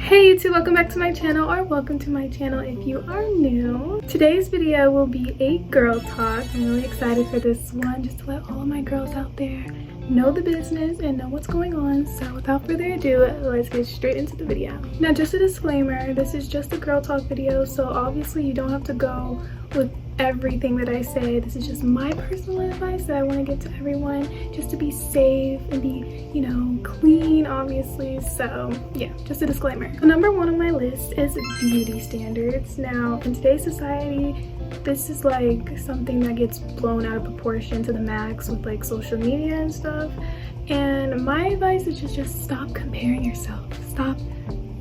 Hey YouTube, welcome back to my channel, or welcome to my channel if you are new. Today's video will be a girl talk. I'm really excited for this one, just to let all of my girls out there know the business and know what's going on. So without further ado, let's get straight into the video. Now, just a disclaimer, this is just a girl talk video, so obviously you don't have to go with everything that I say. This is just my personal advice that I want to give to everyone, just to be safe and be, you know, clean, obviously. So yeah, just a disclaimer. So number one on my list is beauty standards. Now, in today's society, this is like something that gets blown out of proportion to the max with like social media and stuff. And my advice is just stop comparing yourself. Stop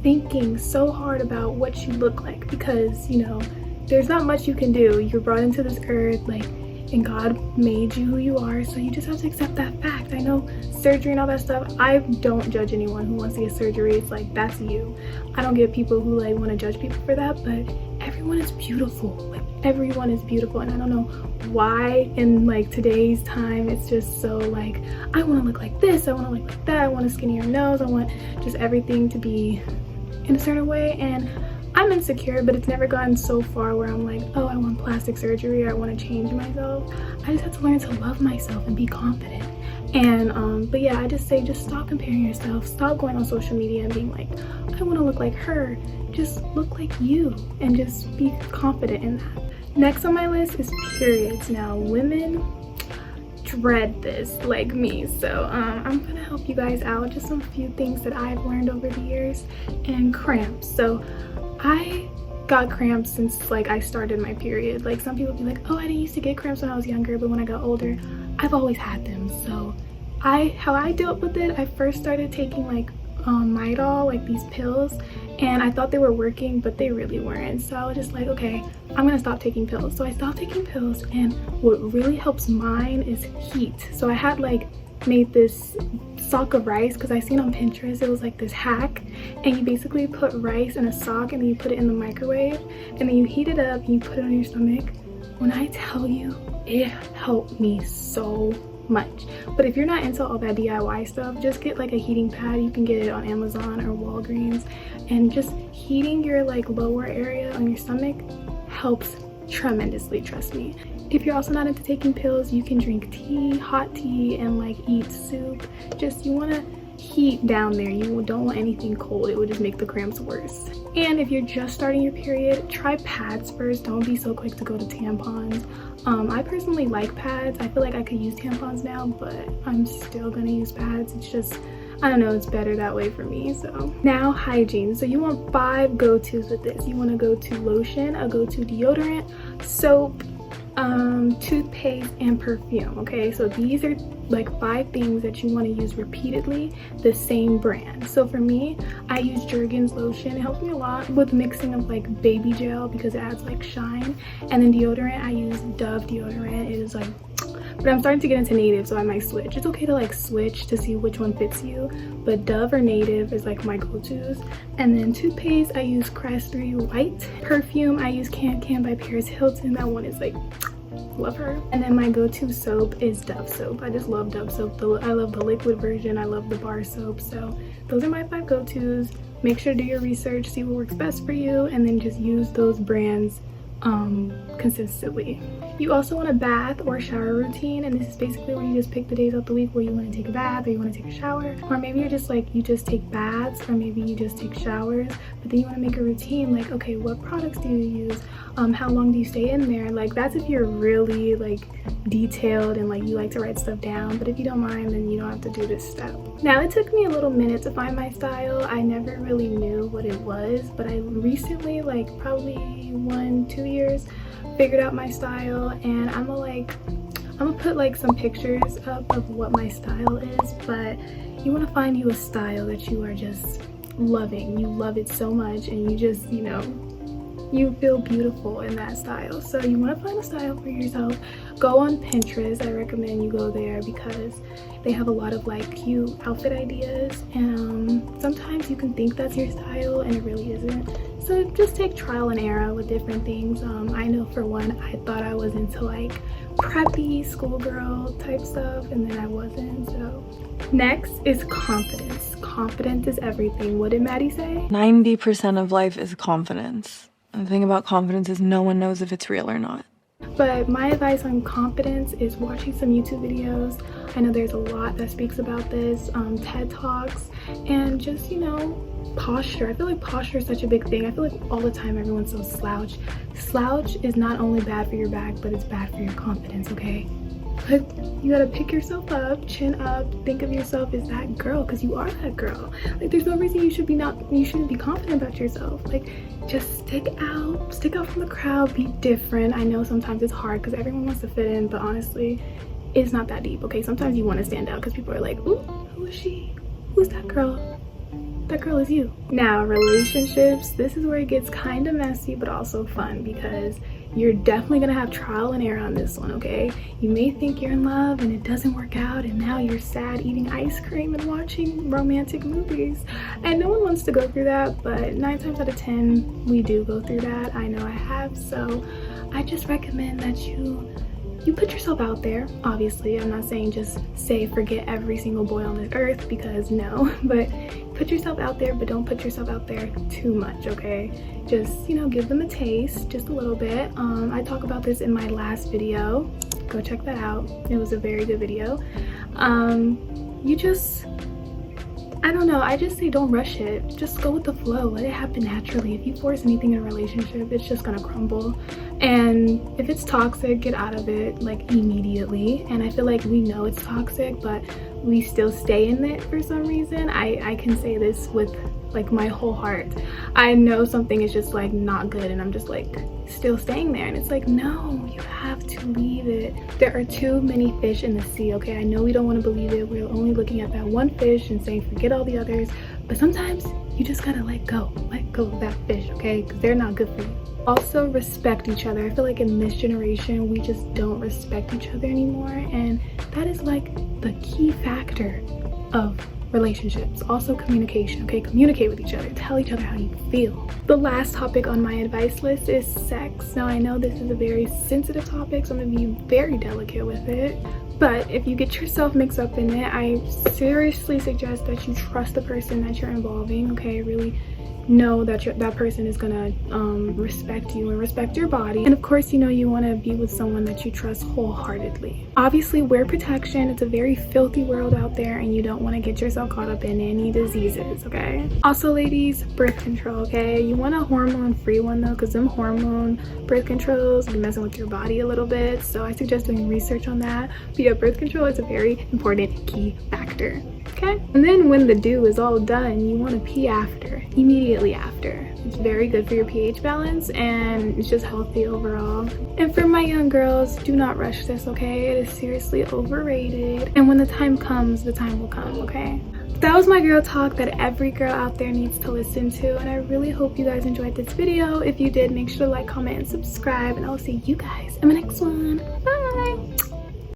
thinking so hard about what you look like, because, you know, there's not much you can do. You're brought into this earth, like, and God made you who you are, so you just have to accept that fact. I know surgery and all that stuff, I don't judge anyone who wants to get surgery. It's like, that's you. I don't get people who like want to judge people for that, but everyone is beautiful. Like, everyone is beautiful, and I don't know why in like today's time it's just so like, I want to look like this, I want to look like that, I want a skinnier nose, I want just everything to be in a certain way. And I'm insecure, but it's never gotten so far where I'm like, oh, I want plastic surgery, or I want to change myself. I just have to learn to love myself and be confident. And but yeah, I just say, just stop comparing yourself. Stop going on social media and being like, I want to look like her. Just look like you and just be confident in that. Next on my list is periods. Now, women dread this like me, so I'm gonna help you guys out, just some few things that I've learned over the years. And cramps. So I got cramps since like I started my period. Like, some people be like, oh, I didn't used to get cramps when I was younger, but when I got older, I've always had them. So how I dealt with it, I first started taking like Midol, like these pills, and I thought they were working, but they really weren't. So I was just like, okay, I'm gonna stop taking pills. So I stopped taking pills, and what really helps mine is heat. So I had like made this sock of rice, because I seen on Pinterest it was like this hack, and you basically put rice in a sock and then you put it in the microwave, and then you heat it up and you put it on your stomach. When I tell you, it helped me so much. But if you're not into all that DIY stuff, just get like a heating pad. You can get it on Amazon or Walgreens, and just heating your like lower area on your stomach helps tremendously, trust me. If you're also not into taking pills, you can drink tea, hot tea, and like eat soup. Just, you want to heat down there. You don't want anything cold. It would just make the cramps worse. And if you're just starting your period, try pads first. Don't be so quick to go to tampons. I personally like pads. I feel like I could use tampons now, but I'm still gonna use pads. It's just, I don't know, it's better that way for me. So now, hygiene. So you want 5 go-tos with this. You want to go to lotion, a go-to deodorant, soap, toothpaste, and perfume. Okay, so these are like 5 things that you want to use repeatedly, the same brand. So for me, I use Jergens lotion. It helps me a lot with mixing of like baby gel, because it adds like shine. And then deodorant, I use Dove deodorant. It is like, but I'm starting to get into Native, so I might switch. It's okay to like switch to see which one fits you, but Dove or Native is like my go-tos. And then toothpaste, I use Crest 3 White. Perfume, I use Can Can by Paris Hilton. That one is like, love her. And then my go-to soap is Dove soap. I just love Dove soap. I love the liquid version. I love the bar soap. So those are my 5 go-tos. Make sure to do your research, see what works best for you, and then just use those brands consistently. You also want a bath or shower routine, and this is basically where you just pick the days of the week where you want to take a bath or you want to take a shower, or maybe you're just like, you just take baths, or maybe you just take showers, but then you want to make a routine, like, okay, what products do you use, how long do you stay in there? Like, that's if you're really like detailed and like you like to write stuff down, but if you don't mind, then you don't have to do this step. Now, it took me a little minute to find my style. I never really knew what it was, but I recently, like probably 1-2 years, figured out my style, and I'm gonna put like some pictures up of what my style is. But you want to find you a style that you are just loving. You love it so much, and you just, you know, you feel beautiful in that style. So you want to find a style for yourself. Go on Pinterest. I recommend you go there, because they have a lot of like cute outfit ideas, and sometimes you can think that's your style and it really isn't. So just take trial and error with different things. I know for one, I thought I was into like preppy schoolgirl type stuff, and then I wasn't. So next is confidence. Confidence is everything. What did Maddie say? 90% of life is confidence. And the thing about confidence is no one knows if it's real or not. But my advice on confidence is watching some YouTube videos. I know there's a lot that speaks about this, TED Talks, and just, you know, posture. I feel like posture is such a big thing. I feel like all the time everyone's so slouched. Slouch is not only bad for your back, but it's bad for your confidence, okay? Like, you gotta pick yourself up, chin up, think of yourself as that girl, because you are that girl. Like, there's no reason you shouldn't be confident about yourself. Like, just stick out from the crowd, be different. I know sometimes it's hard because everyone wants to fit in, but honestly, it's not that deep, okay? Sometimes you want to stand out because people are like, ooh, who is she? Who's that girl? That girl is you. Now, relationships, this is where it gets kind of messy, but also fun, because you're definitely gonna have trial and error on this one, okay? You may think you're in love and it doesn't work out, and now you're sad eating ice cream and watching romantic movies. And no one wants to go through that, but 9 times out of 10, we do go through that. I know I have, so I just recommend that you put yourself out there. Obviously, I'm not saying just say forget every single boy on this earth, because no, but put yourself out there, but don't put yourself out there too much, okay? Just, you know, give them a taste, just a little bit. I talk about this in my last video. Go check that out. It was a very good video. I don't know, I just say don't rush it. Just go with the flow, let it happen naturally. If you force anything in a relationship, it's just gonna crumble. And if it's toxic, get out of it like immediately. And I feel like we know it's toxic, but we still stay in it for some reason. I can say this with like my whole heart. I know something is just like not good, and I'm just like still staying there, and it's like, no, you have to leave it. There are too many fish in the sea, okay? I know we don't want to believe it. We're only looking at that one fish and saying forget all the others, but sometimes you just gotta let go of that fish, okay? Because they're not good for you. Also, respect each other. I feel like in this generation we just don't respect each other anymore, and that is like the key factor of relationships. Also, communication, okay? Communicate with each other, tell each other how you feel. The last topic on my advice list is sex. Now, I know this is a very sensitive topic, so I'm gonna be very delicate with it, but if you get yourself mixed up in it, I seriously suggest that you trust the person that you're involving, okay? Really know that that person is gonna respect you and respect your body. And of course, you know, you want to be with someone that you trust wholeheartedly. Obviously, wear protection. It's a very filthy world out there, and you don't want to get yourself caught up in any diseases, okay? Also, ladies, birth control, okay? You want a hormone-free one though, because them hormone birth controls be messing with your body a little bit, so I suggest doing research on that. But yeah, birth control is a very important key factor. Okay, and then when the do is all done, you want to pee after, immediately after. It's very good for your pH balance, and it's just healthy overall. And for my young girls, do not rush this, okay? It is seriously overrated, and when the time comes, the time will come, okay? That was my girl talk that every girl out there needs to listen to, and I really hope you guys enjoyed this video. If you did, make sure to like, comment, and subscribe, and I'll see you guys in my next one. Bye!